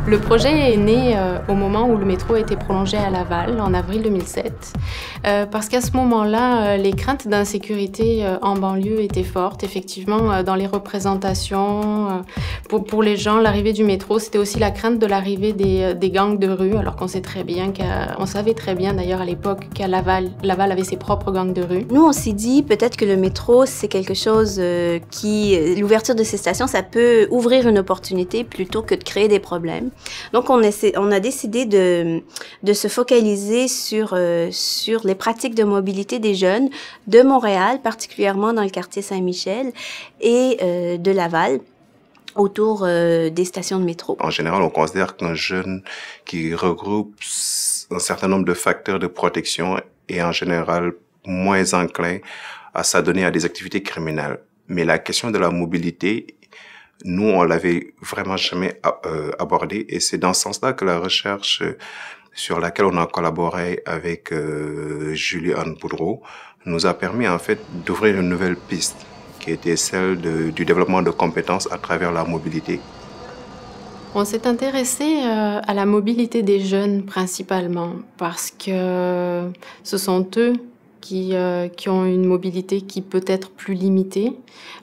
Le projet est né au moment où le métro a été prolongé à Laval, en avril 2007, parce qu'à ce moment-là, les craintes d'insécurité en banlieue étaient fortes. Effectivement, dans les représentations, pour les gens, l'arrivée du métro, c'était aussi la crainte de l'arrivée des gangs de rue, alors qu'on sait très bien on savait très bien d'ailleurs à l'époque qu'à Laval avait ses propres gangs de rue. Nous, on s'est dit peut-être que le métro, c'est quelque chose l'ouverture de ces stations, ça peut ouvrir une opportunité plutôt que de créer des problèmes. Donc, on a décidé de se focaliser sur les pratiques de mobilité des jeunes de Montréal, particulièrement dans le quartier Saint-Michel, et de Laval, autour des stations de métro. En général, on considère qu'un jeune qui regroupe un certain nombre de facteurs de protection est en général moins enclin à s'adonner à des activités criminelles. Mais la question de la mobilité, nous, on l'avait vraiment jamais abordée, et c'est dans ce sens-là que la recherche sur laquelle on a collaboré avec Julie-Anne Boudreau nous a permis en fait d'ouvrir une nouvelle piste qui était celle du développement de compétences à travers la mobilité. On s'est intéressé à la mobilité des jeunes principalement parce que ce sont eux qui ont une mobilité qui peut être plus limitée.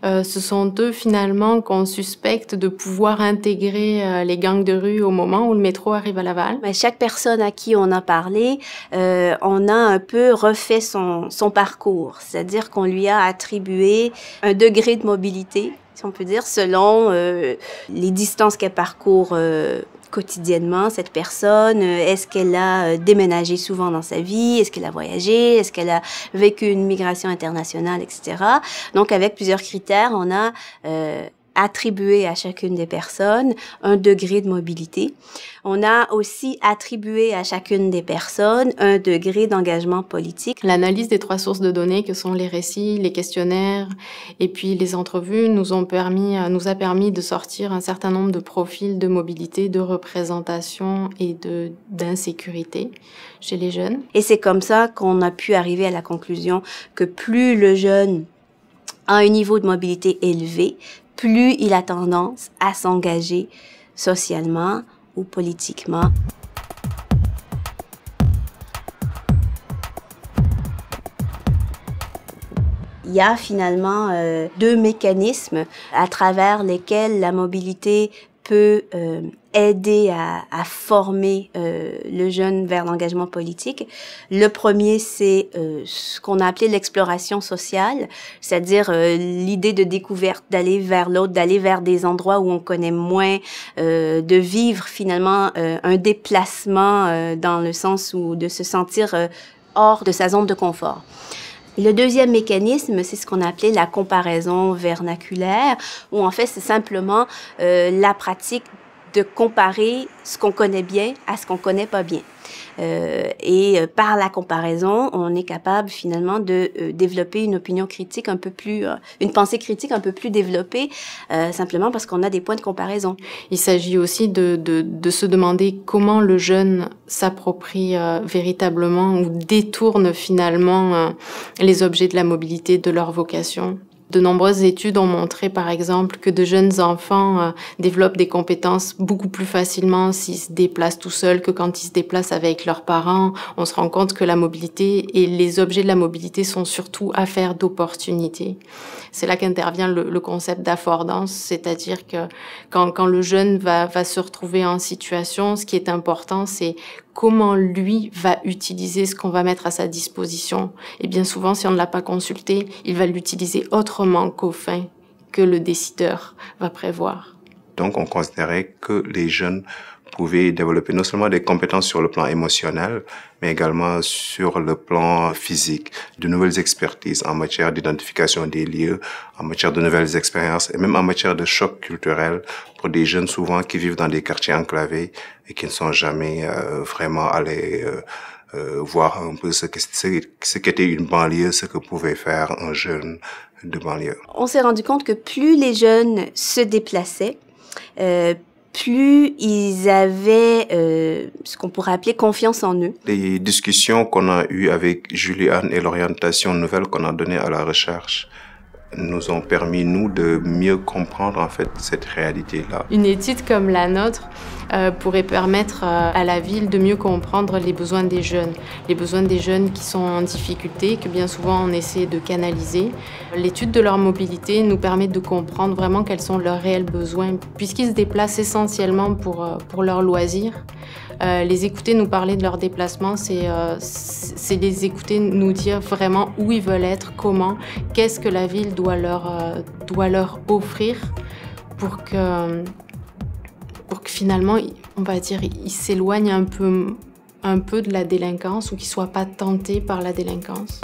Ce sont eux finalement qu'on suspecte de pouvoir intégrer les gangs de rue au moment où le métro arrive à Laval. Mais chaque personne à qui on a parlé, on a un peu refait son parcours, c'est-à-dire qu'on lui a attribué un degré de mobilité, si on peut dire, selon les distances qu'elle parcourt quotidiennement, cette personne. Est-ce qu'elle a déménagé souvent dans sa vie? Est-ce qu'elle a voyagé? Est-ce qu'elle a vécu une migration internationale, etc. Donc, avec plusieurs critères, on a attribué à chacune des personnes un degré de mobilité. On a aussi attribué à chacune des personnes un degré d'engagement politique. L'analyse des 3 sources de données que sont les récits, les questionnaires et puis les entrevues nous a permis de sortir un certain nombre de profils de mobilité, de représentation et d'insécurité chez les jeunes. Et c'est comme ça qu'on a pu arriver à la conclusion que plus le jeune a un niveau de mobilité élevé, plus il a tendance à s'engager socialement ou politiquement. Il y a finalement 2 mécanismes à travers lesquels la mobilité peut aider à former le jeune vers l'engagement politique. Le premier, c'est ce qu'on a appelé l'exploration sociale, c'est-à-dire l'idée de découverte, d'aller vers l'autre, d'aller vers des endroits où on connaît moins, de vivre finalement un déplacement dans le sens où de se sentir hors de sa zone de confort. Le deuxième mécanisme, c'est ce qu'on a appelé la comparaison vernaculaire, où en fait, c'est simplement la pratique de comparer ce qu'on connaît bien à ce qu'on connaît pas bien. Et par la comparaison, on est capable finalement de développer une opinion critique un peu plus, une pensée critique un peu plus développée, simplement parce qu'on a des points de comparaison. Il s'agit aussi de se demander comment le jeune s'approprie véritablement ou détourne finalement les objets de la mobilité de leur vocation. De nombreuses études ont montré, par exemple, que de jeunes enfants développent des compétences beaucoup plus facilement s'ils se déplacent tout seuls que quand ils se déplacent avec leurs parents. On se rend compte que la mobilité et les objets de la mobilité sont surtout affaires d'opportunités. C'est là qu'intervient le concept d'affordance, c'est-à-dire que quand le jeune va se retrouver en situation, ce qui est important, c'est comment lui va utiliser ce qu'on va mettre à sa disposition. Et bien souvent, si on ne l'a pas consulté, il va l'utiliser autrement qu'aux fins que le décideur va prévoir. Donc, on considérait que les jeunes pouvaient développer non seulement des compétences sur le plan émotionnel, mais également sur le plan physique, de nouvelles expertises en matière d'identification des lieux, en matière de nouvelles expériences et même en matière de choc culturel pour des jeunes souvent qui vivent dans des quartiers enclavés et qui ne sont jamais vraiment allés voir un peu ce qu'était une banlieue, ce que pouvait faire un jeune de banlieue. On s'est rendu compte que plus les jeunes se déplaçaient, plus ils avaient ce qu'on pourrait appeler confiance en eux. Les discussions qu'on a eues avec Julie-Anne et l'orientation nouvelle qu'on a donnée à la recherche nous ont permis, nous, de mieux comprendre en fait cette réalité-là. Une étude comme la nôtre pourrait permettre à la ville de mieux comprendre les besoins des jeunes qui sont en difficulté, que bien souvent on essaie de canaliser. L'étude de leur mobilité nous permet de comprendre vraiment quels sont leurs réels besoins, puisqu'ils se déplacent essentiellement pour leurs loisirs. Les écouter nous parler de leurs déplacements, c'est les écouter nous dire vraiment où ils veulent être, comment, qu'est-ce que la ville doit leur offrir pour que finalement, on va dire, ils s'éloignent un peu de la délinquance ou qu'ils ne soient pas tentés par la délinquance.